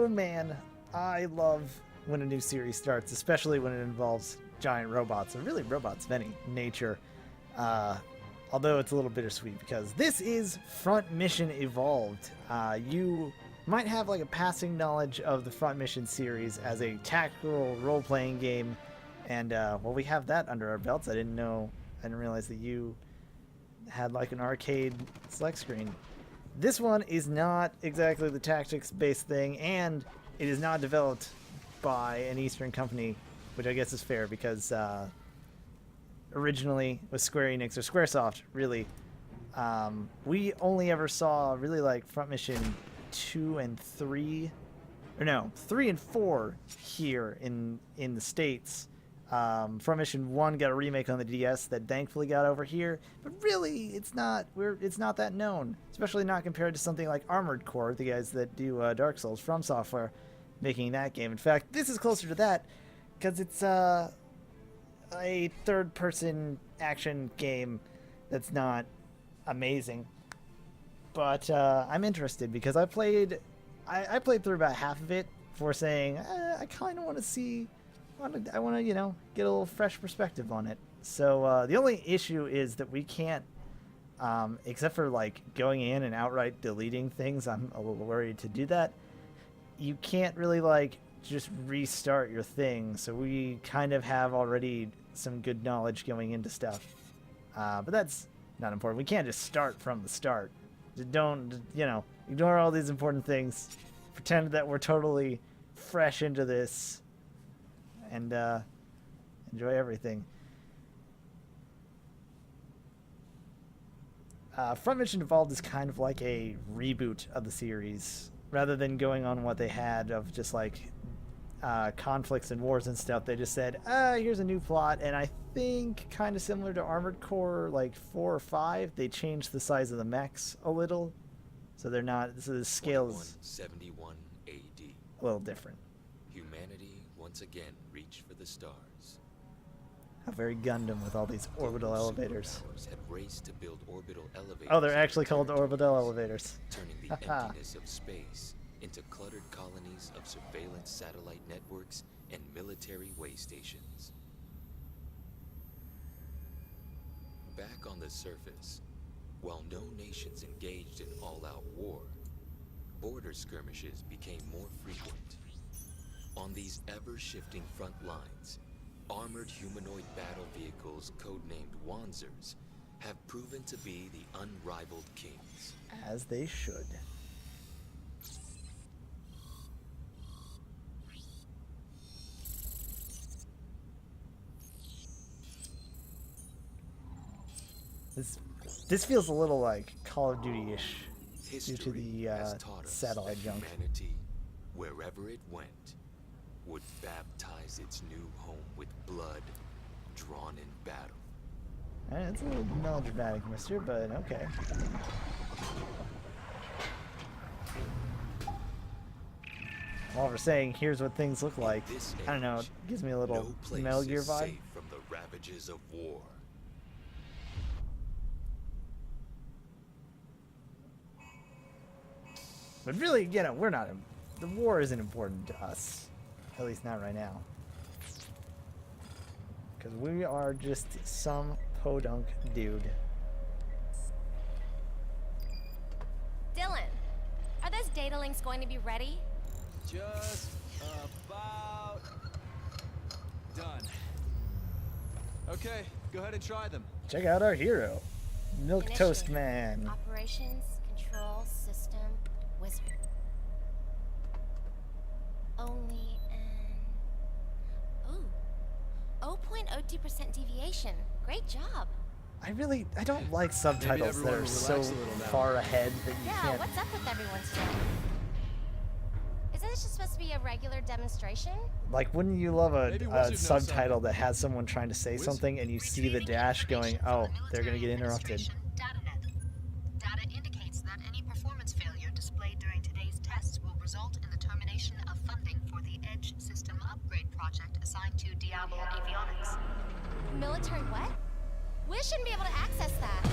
Oh man, I love when a new series starts, especially when it involves giant robots, and really robots of any nature. Although it's a little bittersweet because this is Front Mission Evolved. You might have like a passing knowledge of the Front Mission series as a tactical role-playing game, and well, we have that under our belts. I didn't realize that you had like an arcade select screen. This one is not exactly the tactics-based thing, and it is not developed by an Eastern company, which I guess is fair because originally with Square Enix or Squaresoft, really, we only ever saw really like Front Mission 2 and 3, or no, 3 and 4 here in the States. Front Mission 1 got a remake on the DS that thankfully got over here, but really it's not that known, especially not compared to something like Armored Core, the guys that do Dark Souls from Software making that game. In fact, this is closer to that because it's a third-person action game that's not amazing, but I'm interested because I played through about half of it before saying I kind of want to see. I want to, get a little fresh perspective on it. So the only issue is that we can't, except for like going in and outright deleting things. I'm a little worried to do that. You can't really like just restart your thing. So we kind of have already some good knowledge going into stuff. But that's not important. We can't just start from the start. Just don't, ignore all these important things. Pretend that we're totally fresh into this. And enjoy everything. Front Mission Evolved is kind of like a reboot of the series. Rather than going on what they had of just like conflicts and wars and stuff, they just said, here's a new plot. And I think kind of similar to Armored Core like 4 or 5, they changed the size of the mechs a little. So they're not, so the scale's 71 AD. a little different. Humanity once again reached for the stars. How very Gundam with all these orbital elevators. Had raced to build orbital elevators. Oh, they're actually called orbital elevators. Turning the emptiness of space into cluttered colonies of surveillance satellite networks and military way stations. Back on the surface, while no nations engaged in all-out war, border skirmishes became more frequent. On these ever-shifting front lines, armored humanoid battle vehicles codenamed Wanzers have proven to be the unrivaled kings. As they should. This feels a little like Call of Duty-ish due to the satellite junk. Humanity, wherever it went, would baptize its new home with blood drawn in battle. It's a little melodramatic, mister, but okay. While we're saying, here's what things look like, I don't know, it gives me a little Metal Gear vibe. Safe from the ravages of war. But really, we're not, the war isn't important to us. At least not right now. Because we are just some podunk dude. Dylan, are those data links going to be ready? Just about done. Okay, go ahead and try them. Check out our hero, Milk Toast Man. Operations, control, system, wizard. Only an 0.02% deviation. Great job. I don't like subtitles that are so far ahead that you Yeah, can't. what's up with everyone's doing? Isn't this just supposed to be a regular demonstration? Like, wouldn't you love a subtitle that has someone trying to say something and you see the dash going, oh, they're going to get interrupted. Data indicates that any performance failure displayed during today's tests will result in the termination of funding for the Edge System Upgrade project assigned to Diablo Avionics. Military what? We shouldn't be able to access that.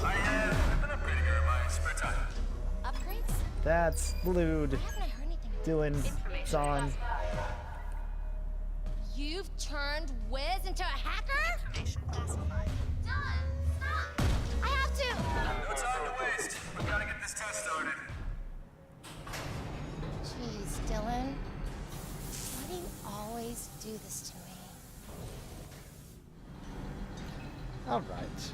I have an upgrading her in my spare time. Upgrades? That's lewd. Why haven't I heard anything? Dylan, it's on. You've turned Wiz into a hacker? Information classified. Dylan, stop! I have to! No time to waste. We gotta get this test started. Jeez, Dylan. Why do you always do this to me? All right.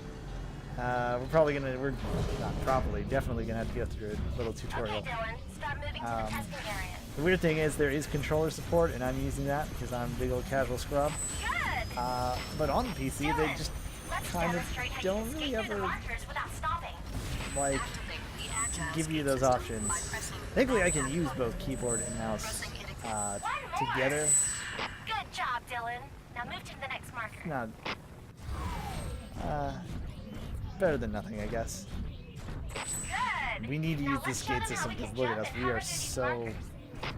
We're not probably, definitely gonna have to go through a little tutorial. Okay, Dylan, start moving to the testing area. The weird thing is there is controller support, and I'm using that because I'm a big old casual scrub. Good! But on the PC, they just Let's kind of don't demonstrate how you really escape through the ever monsters without stopping. like Activate the agile give you escape those system options. by pressing Thankfully, I can use both keyboard and mouse together. Good job, Dylan. Now move to the next marker. Not better than nothing, I guess. Good! We need to Now use this let's show gate them how system we because can look at jump us, and we cover are through these so markers.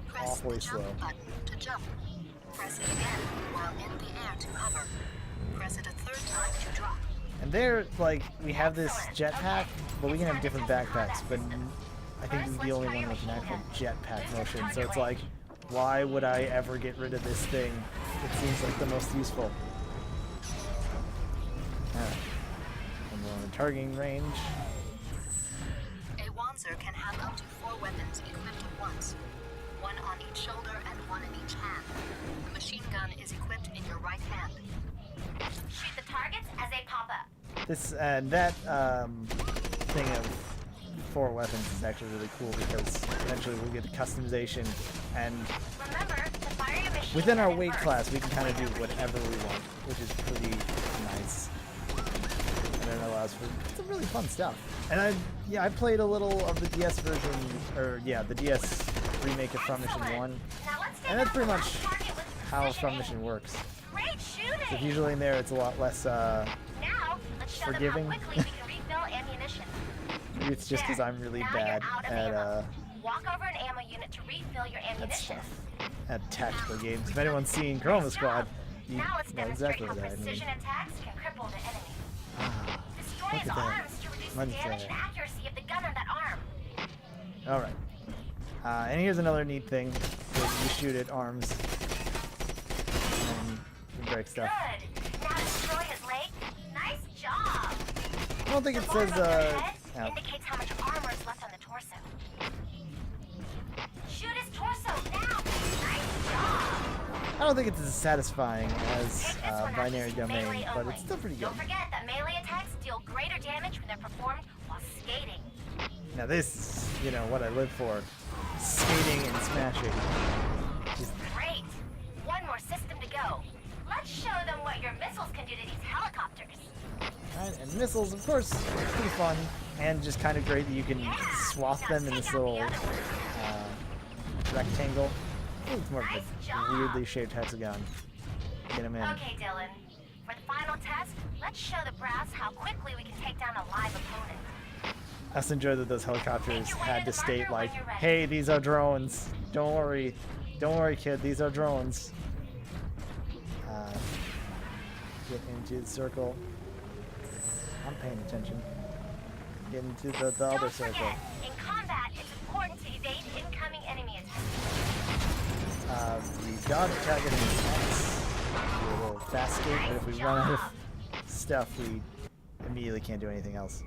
Press awfully the slow. jump button to jump. Press it again while in the air to hover. Press it a third time to drop. And there, like, we have this jetpack, but we can have different backpacks, but I think this is the only one with an actual jetpack motion, so it's like, why would I ever get rid of this thing? It seems like the most useful. Alright. And we're on the targeting range. A Wanzer can have up to 4 weapons equipped at once. One on each shoulder and one in each hand. The machine gun is equipped in your right hand. Shoot the targets as they pop up. This, that, thing of 4 weapons is actually really cool because eventually we'll get the customization, and Remember to fire your machine within our gun weight first. class we can kind of do whatever we want, which is pretty nice. And it allows for some really fun stuff. And I played a little of the DS version, or yeah, the DS remake of From Mission 1, Now let's take and that's out pretty the much last target with how precision From aim. Mission works. Great shooting! So usually in there it's a lot less, Now, let's show forgiving. them how quickly we can refill ammunition. maybe it's just because There. I'm really Now bad you're out of at, ammo. Walk over an ammo unit to refill your that ammunition. stuff. At tactical games. If anyone's seen Chroma Nice Squad, job. you Now let's know demonstrate exactly how what I mean. precision attacks can cripple the enemy. Destroy look his at that. arms to reduce the One's damage there. and accuracy of the gun on that arm. Alright. And here's another neat thing. You shoot at arms. And you break stuff. Good. Now destroy his leg. Nice job. I don't think The it bar says, above your head ow. indicates how much armor is left on the torso. Shoot his torso now. Nice job. I don't think it's as satisfying as Take this one binary out to domain, melee but only. it's still pretty good. Don't forget that melee attacks deal greater damage when they're performed while skating. Now this is, you know, what I live for. Skating and smashing. Just Great. One more system to go. Let's show them what your missiles can do to these helicopters. right, and missiles, of course, pretty fun, and just kind of great that you can swap Now them in take this out the little other one. rectangle. I think it's more Nice of a job. weirdly shaped hexagon. Get them in. Okay, Dylan. For the final test, let's show the brass how quickly we can take down a live opponent. I just enjoy that those helicopters Make your way had to to the state marker like, when you're ready. hey, these are drones. Don't worry. Don't worry, kid. These are drones. Get into the circle. I'm paying attention. Get into the other Don't circle. forget, in combat, it's important to evade incoming enemy attacks. The dodge attack is X. Do a little fast escape, but if we run out of stuff, we immediately can't do anything else.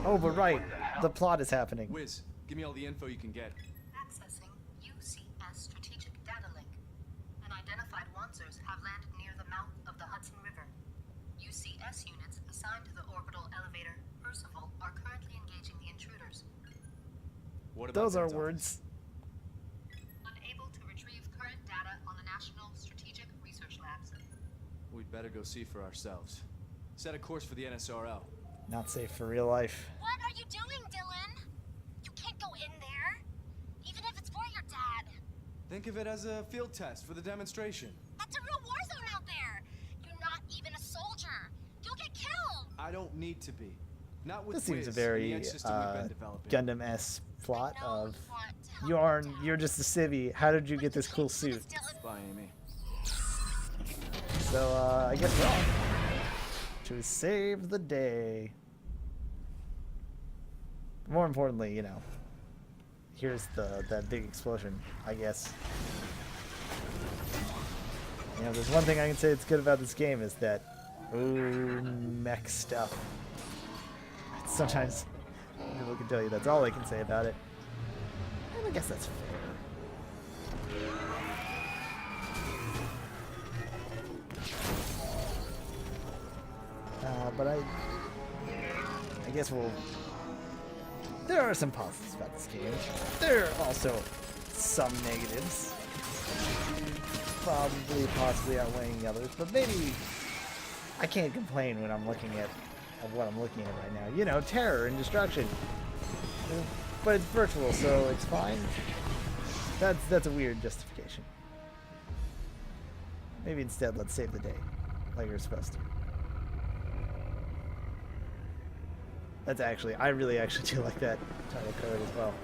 Oh, but right. The plot is happening. Wiz, give me all the info you can get. Accessing UCS Strategic Data Link. Unidentified Wanzers have landed near the mouth of the Hudson River. UCS units assigned to the orbital elevator Percival are currently engaging the intruders. What about Those are Dan's office? words. Unable to retrieve current data on the National Strategic Research Labs. We'd better go see for ourselves. Set a course for the NSRL. Not safe for real life. What are you doing, Dylan? You can't go in there. Even if it's for your dad. Think of it as a field test for the demonstration. That's a real war zone out there. You're not even a soldier. You'll get killed. I don't need to be. Not with This seems a Wiz and the very edge system we've been developing. Gundam-esque plot I know of you want to help you're just a civvy. How did you get this cool Dylan. suit? Bye, Amy. So I guess we're on to save the day. More importantly, you know, here's that big explosion, I guess. You know, there's one thing I can say that's good about this game is that, ooh, mech stuff. Sometimes people can tell you that's all they can say about it. And I guess that's fair. But I guess there are some positives about this game. There are also some negatives. Probably, possibly outweighing the others, but maybe I can't complain when I'm looking at what I'm looking at right now. You know, terror and destruction. But it's virtual, so it's fine. That's a weird justification. Maybe instead, let's save the day, like you're supposed to. That's actually, I really actually do like that title card as well.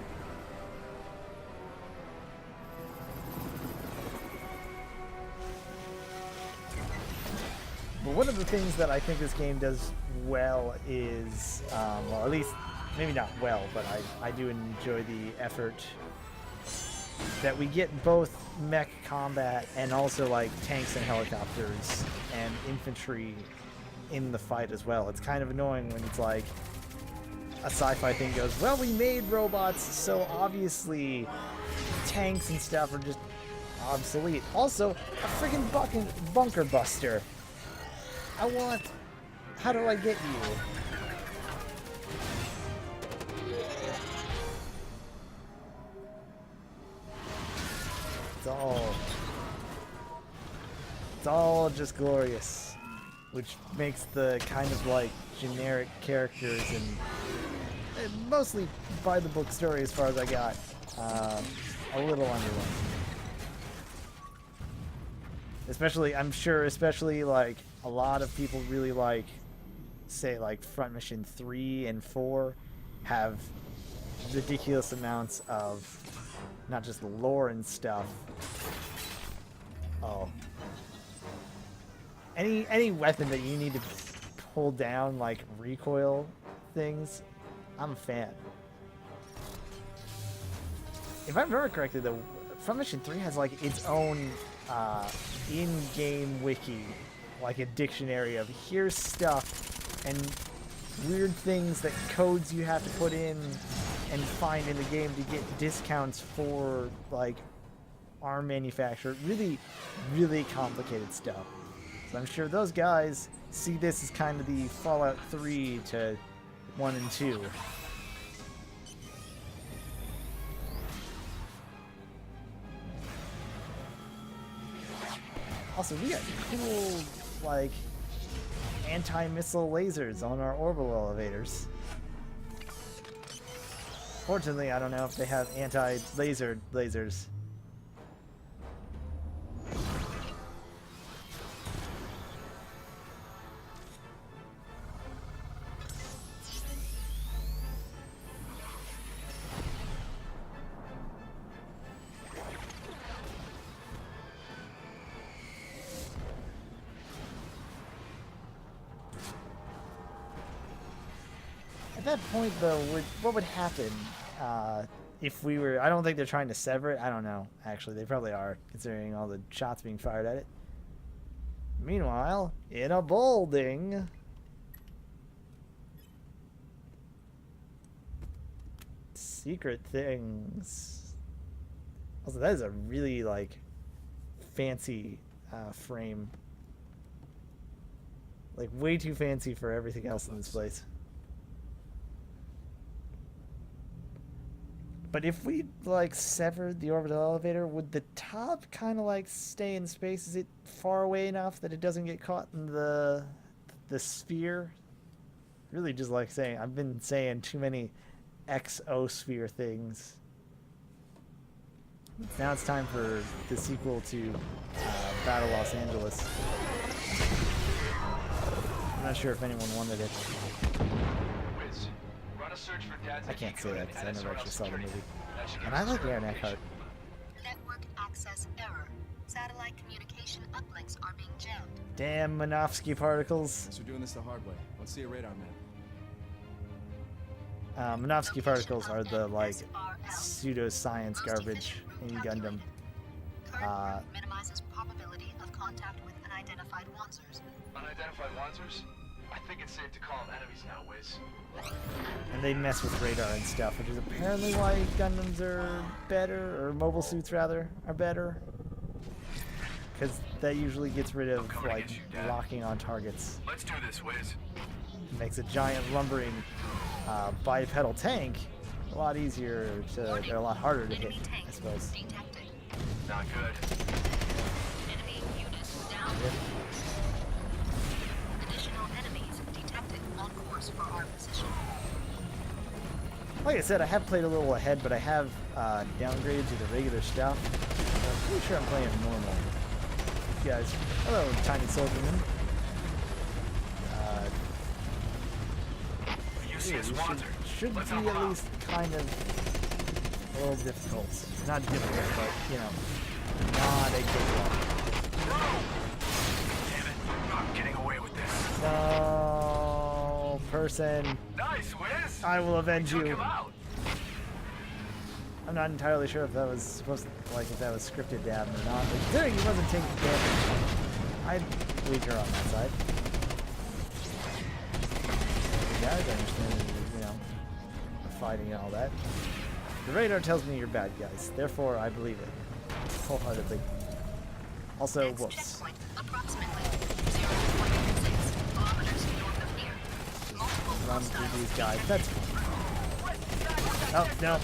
But one of the things that I think this game does well is, well, at least, maybe not well, but I do enjoy the effort that we get both mech combat and also like tanks and helicopters and infantry in the fight as well. It's kind of annoying when it's like a sci-fi thing goes, well, we made robots, so obviously tanks and stuff are just obsolete. Also, a freaking bunker buster. How do I get you? It's all just glorious, which makes the kind of like generic characters and mostly by the book story as far as I got, a little underwhelming. Especially, I'm sure, especially like a lot of people really like, say like Front Mission 3 and 4 have ridiculous amounts of not just lore and stuff. Oh. Any weapon that you need to pull down, like recoil things, I'm a fan. If I remember correctly, though, Front Mission 3 has like its own in-game wiki, like a dictionary of here's stuff and weird things that codes you have to put in and find in the game to get discounts for like arm manufacturer. Really, really complicated stuff. So I'm sure those guys see this as kind of the Fallout 3 to 1 and 2. Also, we got cool, like, anti-missile lasers on our orbital elevators. Fortunately, I don't know if they have anti-laser lasers. At that point, though, what would happen if we were... I don't think they're trying to sever it. I don't know, actually. They probably are, considering all the shots being fired at it. Meanwhile, in a building... Secret things. Also, that is a really, like, fancy frame. Like, way too fancy for everything else in this place. But if we, like, severed the orbital elevator, would the top kind of, like, stay in space? Is it far away enough that it doesn't get caught in the sphere? Really just like saying, I've been saying too many exosphere things. Now it's time for the sequel to Battle Los Angeles. I'm not sure if anyone wanted it. I can't say that because I never actually saw the movie. And I like Aaron Eckhart. Network access error. Satellite communication uplinks are being jammed. Damn Minovsky particles. Guess we're doing this the hard way. Let's see a radar map. Minovsky particles are the, like, pseudoscience garbage in Gundam. Current proof minimizes probability of contact with unidentified Wanzers. Unidentified Wanzers? I think it's safe to call them enemies now, Wiz. And they mess with radar and stuff, which is apparently why Gundams are better, or mobile suits rather, are better. Because that usually gets rid of, like, locking on targets. Let's do this, Wiz. It makes a giant lumbering bipedal tank a lot easier to, or a lot harder to hit, Enemy tank I suppose. detected. Not good. Enemy unit down. Yep. Additional enemies detected on course for our position. Like I said, I have played a little ahead, but I have downgraded to the regular stuff. So I'm pretty sure I'm playing normal. You guys, hello, tiny soldierman. UCS Wanzer. Should Let's be help at him out. least kind of a little difficult. Not difficult, but, you know, not a good one. Damn it. I'm not getting away with this. No, person. Nice, Wiz. I will avenge Took you. him out. I'm not entirely sure if that was supposed to, like, if that was scripted to happen or not. But considering he wasn't taking damage, I'd wager on that side. You guys, I understand that you're, you know, fighting and all that. The radar tells me you're bad guys, therefore I believe it wholeheartedly. Also, Next whoops. checkpoint, approximately 0.6 kilometers north of here. Multiple Run hostiles through these guys. That's fine. Oh, no.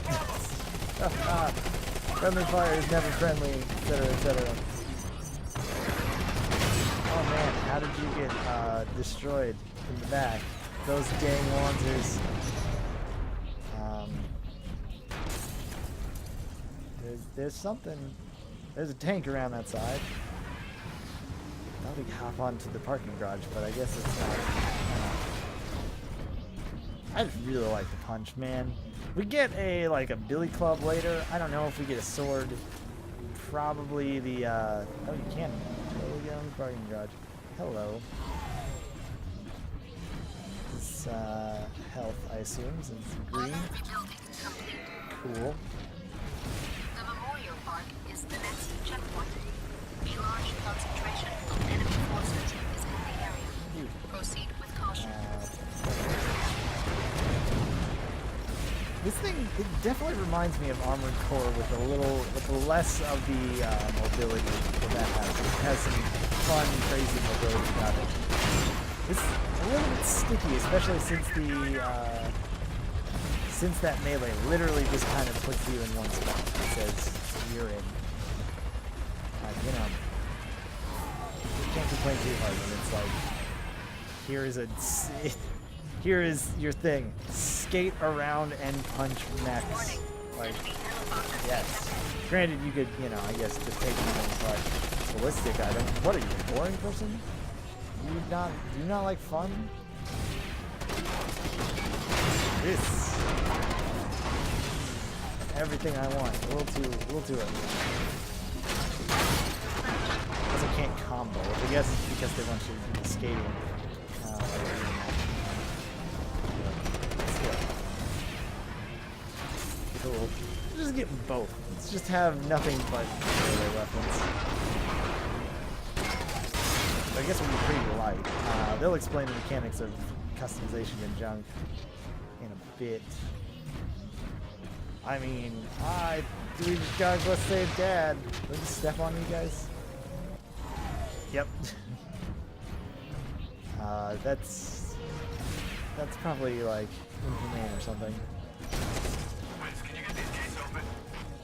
Friendly fire is never friendly, etc., etc. Oh man, how did you get destroyed in the back? Those dang Wanzers. There's something. There's a tank around that side. Thought we could hop onto the parking garage, but I guess it's not. I just really like the punch, man. We get a a billy club later. I don't know if we get a sword. Probably the oh, you can totally get on the parking garage. Hello. This health, I assume, since it's green. Armor rebuilding complete. Cool. The memorial park is the next checkpoint. A large concentration of enemy forces is in the area. Phew. Proceed with caution. This thing, it definitely reminds me of Armored Core with less of the mobility that has. It has some fun, crazy mobility about it. It's a little bit sticky, especially since that melee literally just kind of puts you in one spot. It says you're in. You know, you can't complain too hard when it's like, here is your thing. Skate around and punch mechs. Like, yes. Granted, you could, you know, I guess just take them, but ballistic items. What are you, a boring person? Do you not like fun? This. Everything I want. A little too early. Because I can't combo. I guess it's because they want you to be skating. Cool. Just get both. Let's just have nothing but melee weapons. I guess we'll be pretty light. They'll explain the mechanics of customization and junk in a bit. I mean, we just gotta go save Dad. Did we just step on you guys? Yep. That's probably like inhumane or something. Wiz, can you get these gates open?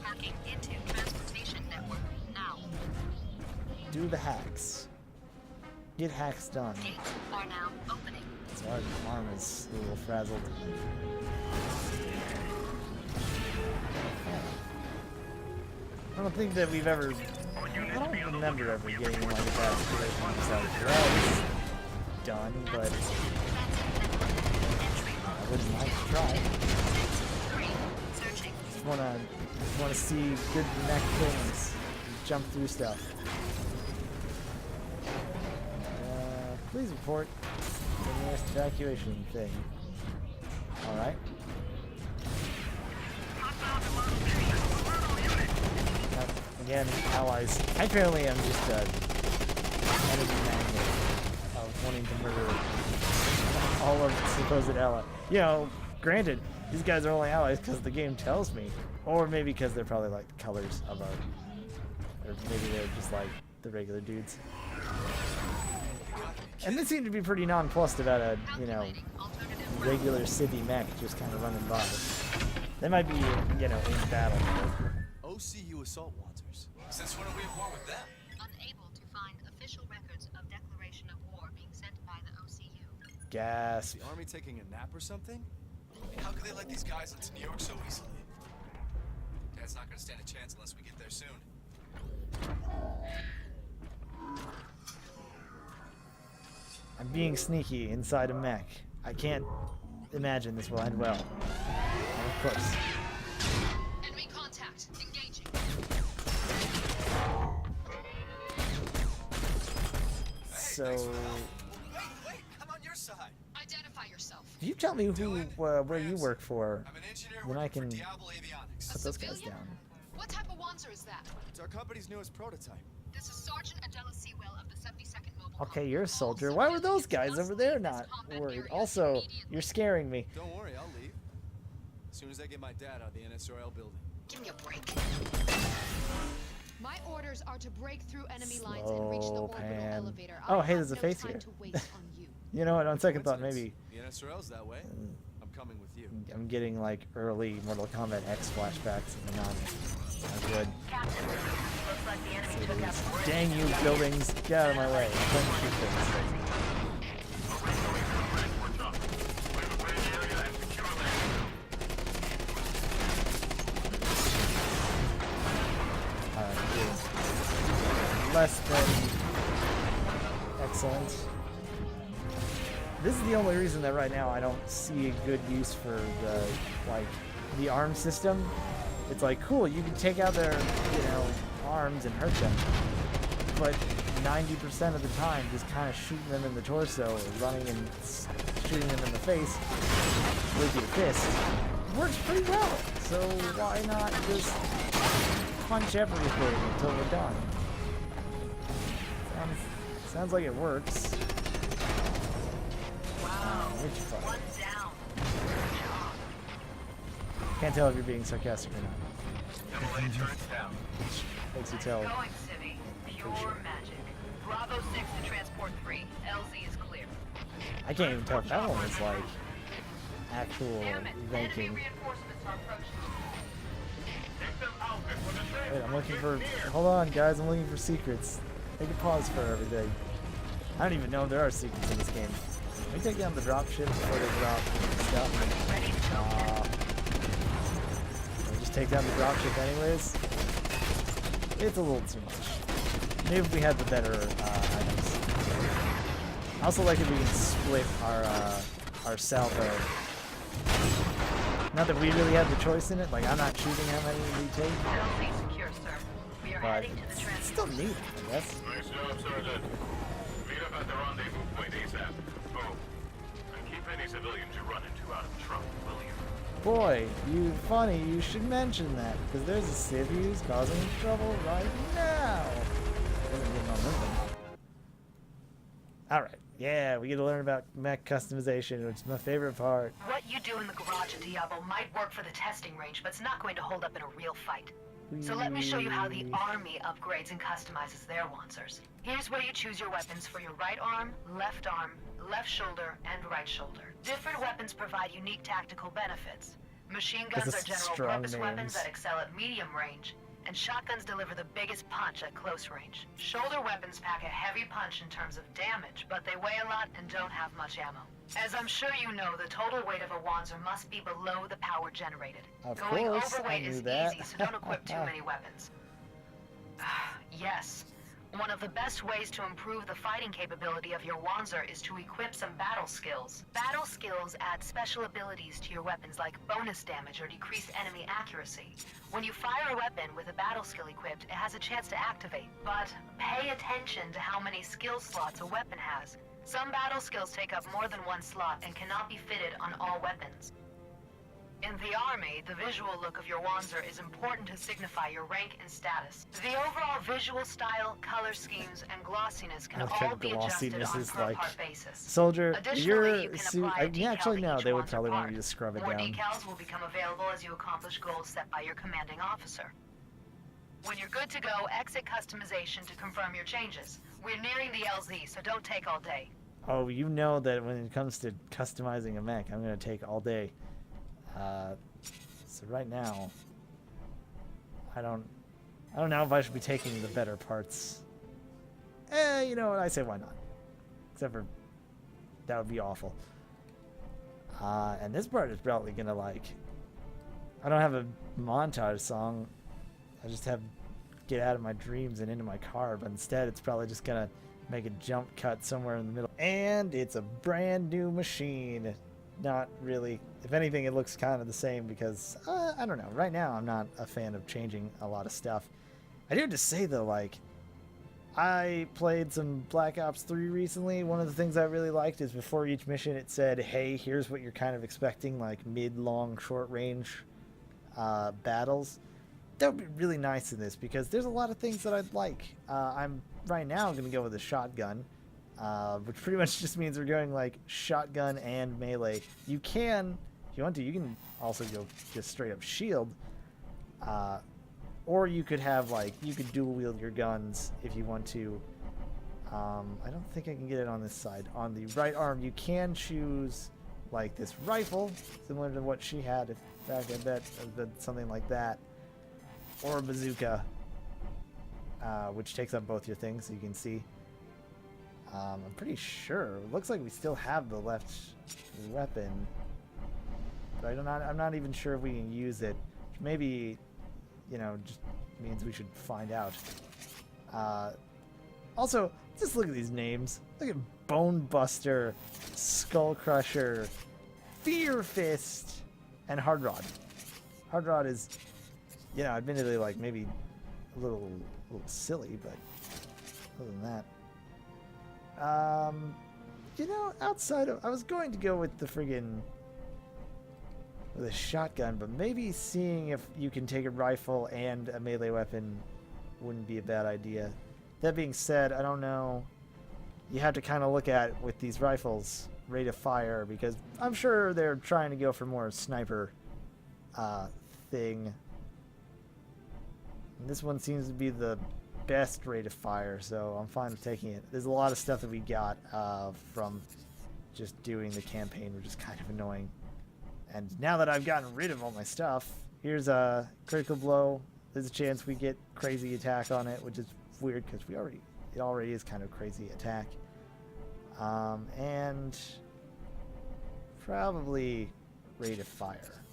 Hacking into transportation network now. Do the hacks. Get hacks done. Gates are now opening. So our arm is a little frazzled. I don't think that we've ever. I don't remember ever getting in like a bad situation. It's like, well, this is done, but I wouldn't like to try. Searching. Just wanna see good mech things. Jump through stuff. Please report the nearest evacuation thing. Alright. Again, allies. I apparently am just a enemy magnet of wanting to murder all of the supposed allies. You know, granted, these guys are only allies because the game tells me, or maybe because they're probably like the colors of our, or maybe they're just like the regular dudes. And they seem to be pretty nonplussed about a, you know, regular civvy mech just kind of running by. They might be, you know, in battle. OCU assault Wanzers. Since when are we at war with them? Unable to find official records of declaration of war being sent by the OCU. Gasp. The army taking a nap or something? How could they let these guys into New York so easily? Dad's not gonna stand a chance unless we get there soon. I'm being sneaky inside a mech. I can't imagine this will end well. And of course. Enemy contact. Engaging. So, Wait, I'm on your side. Identify yourself. if you tell me who, where you work for, I'm an engineer then I working can for Diablo Avionics. put those guys down. What type of Wanzer is that? It's our company's newest prototype. This is Sergeant Adela Sewell of the 72nd Mobile Okay, Company. you're a soldier. Why were those guys over there not worried? Also, you're scaring me. Don't worry, I'll leave. As soon as I get my dad out of the NSRL building. Give me a break. My orders are to break through enemy lines and reach the Slow orbital pan. elevator. Oh, I hey, have there's a no face time here. to waste on you. You know what? On second thought, maybe Coincidence. The NSRL's that way. I'm coming with you. I'm getting like early Mortal Kombat X flashbacks and they're not good. Captain, looks like the enemy took out the bridge. Dang you, buildings! Get out of my way. I'm trying to shoot things. Less than excellent. This is the only reason that right now I don't see a good use for the arm system. It's like, cool, you can take out their, you know, arms and hurt them, but 90% of the time, just kind of shooting them in the torso or running and shooting them in the face with your fist works pretty well. So why not just punch everything until we're done? Sounds like it works. Wow. Which fuck? One down. Can't tell if you're being sarcastic or not. Makes you tell. Going, Civvy. Pure sure. magic. Bravo 6 to transport 3. LZ is clear. I can't even tell if that one is like actual Damn it. Enemy ranking. reinforcements are approaching. Wait, I'm looking for. Hold on, guys. I'm looking for secrets. Take a pause for everything. I don't even know if there are secrets in this game. Can we take down the dropship before they drop stuff? Ready to go. Can we just take down the dropship anyways? It's a little too much. Maybe if we had the better items. I also like if we can split our salvo. Not that we really have the choice in it. Like, I'm not choosing how many we take, LZ secure, sir. We are but heading to the it's transport. still neat, I guess. Nice job, Sergeant. Meet up at the rendezvous point ASAP. Oh, and keep any civilians you run into out of trouble, will you? Boy, you should mention that, because there's a civ who's causing trouble right now. Doesn't get no movement. Alright, yeah, we get to learn about mech customization, which is my favorite part. What you do in the garage at Diablo might work for the testing range, but it's not going to hold up in a real fight. So let me show you how the army upgrades and customizes their Wanzers. Here's where you choose your weapons for your right arm, left shoulder, and right shoulder. Different weapons provide unique tactical benefits. Machine guns This are is general strong purpose names. weapons that excel at medium range, and shotguns deliver the biggest punch at close range. Shoulder weapons pack a heavy punch in terms of damage, but they weigh a lot and don't have much ammo. As I'm sure you know, the total weight of a Wanzer must be below the power generated. Of Going course, I overweight knew is that. easy, so don't equip too many weapons. Yes. One of the best ways to improve the fighting capability of your Wanzer is to equip some battle skills. Battle skills add special abilities to your weapons like bonus damage or decreased enemy accuracy. When you fire a weapon with a battle skill equipped, it has a chance to activate. But pay attention to how many skill slots a weapon has. Some battle skills take up more than one slot and cannot be fitted on all weapons. In the Army, the visual look of your Wanzer is important to signify your rank and status. The overall visual style, color schemes, and glossiness can Okay, all be adjusted glossiness on is per like part basis. soldier. Additionally, you Your can suit. apply a decal Actually, to no. each They would Wanzer probably want part. you to scrub it More down. decals will become available as you accomplish goals set by your commanding officer. When you're good to go, exit customization to confirm your changes. We're nearing the LZ, so don't take all day. Oh, you know that when it comes to customizing a mech, I'm gonna take all day. So right now, I don't know if I should be taking the better parts. You know what? I say why not? Except for that would be awful. And this part is probably gonna like. I don't have a montage song. I just have get out of my dreams and into my car, but instead it's probably just gonna make a jump cut somewhere in the middle. And it's a brand new machine. Not really. If anything, it looks kind of the same because, I don't know. Right now, I'm not a fan of changing a lot of stuff. I do have to say, though, like, I played some Black Ops 3 recently. One of the things I really liked is before each mission, it said, hey, here's what you're kind of expecting, like mid-long, short-range battles. That would be really nice in this because there's a lot of things that I'd like. I'm right now going to go with a shotgun. Which pretty much just means we're going like shotgun and melee. You can, if you want to, you can also go just straight up shield. Or you could have like, you could dual wield your guns if you want to. I don't think I can get it on this side. On the right arm, you can choose like this rifle, similar to what she had. In fact, I bet something like that. Or a bazooka, which takes up both your things, so you can see. I'm pretty sure. It looks like we still have the left weapon, but I'm not even sure if we can use it. Maybe, you know, just means we should find out. Also, just look at these names. Look at Bone Buster, Skull Crusher, Fear Fist, and Hard Rod. Hard Rod is, you know, admittedly like maybe a little silly, but other than that. You know, outside of, I was going to go with the friggin' with a shotgun, but maybe seeing if you can take a rifle and a melee weapon wouldn't be a bad idea. That being said, I don't know. You have to kind of look at with these rifles rate of fire because I'm sure they're trying to go for more sniper thing. And this one seems to be the best rate of fire, so I'm fine with taking it. There's a lot of stuff that we got from just doing the campaign, which is kind of annoying. And now that I've gotten rid of all my stuff, here's a critical blow. There's a chance we get crazy attack on it, which is weird because it already is kind of crazy attack. And probably rate of fire.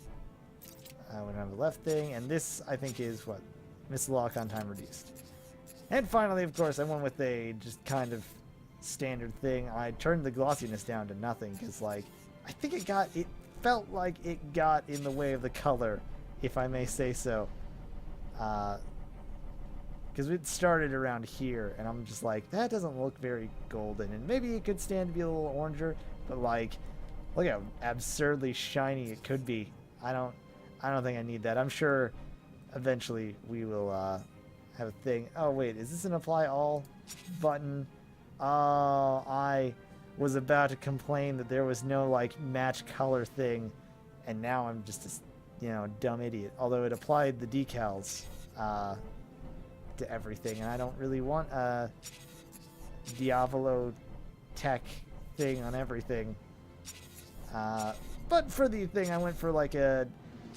We don't have the left thing, and this I think is what? Missile lock on time reduced. And finally, of course, I went with a just kind of standard thing. I turned the glossiness down to nothing because, like, I think it felt like it got in the way of the color, if I may say so. Because it started around here, and I'm just like, that doesn't look very golden. And maybe it could stand to be a little oranger, but like, look how absurdly shiny it could be. I don't think I need that. I'm sure eventually we will have a thing. Oh wait, is this an apply all button? Oh, I was about to complain that there was no like match color thing, and now I'm just a dumb idiot. Although it applied the decals to everything, and I don't really want a Diavolo tech thing on everything. But for the thing, I went for like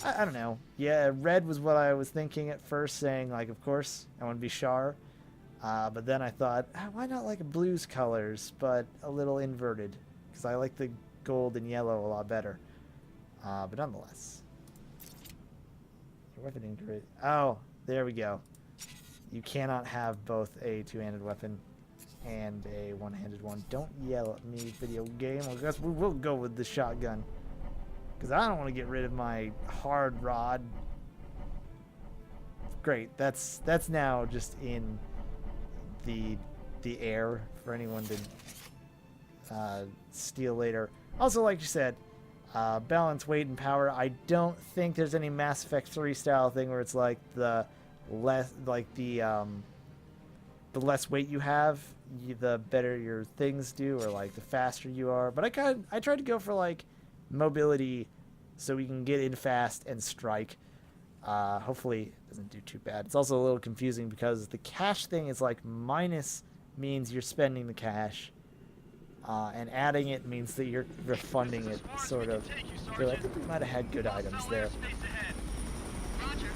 I don't know. Yeah, red was what I was thinking at first, saying like, of course, I want to be Char. But then I thought, why not like blues colors, but a little inverted? Because I like the gold and yellow a lot better. But nonetheless. Your weapon integrate. Oh, there we go. You cannot have both a two-handed weapon and a one-handed one. Don't yell at me, video game. I guess we will go with the shotgun. Because I don't want to get rid of my hard rod. Great. That's now just in the air for anyone to steal later. Also, like you said, Balance weight and power. I don't think there's any Mass Effect 3 style thing where it's like the less the less weight you have, the better your things do, or like the faster you are. But I tried to go for like mobility, so we can get in fast and strike. Hopefully it doesn't do too bad. It's also a little confusing because the cash thing is like minus means you're spending the cash, and adding it means that you're funding it, sort of. So I think we might have had good items there. Roger.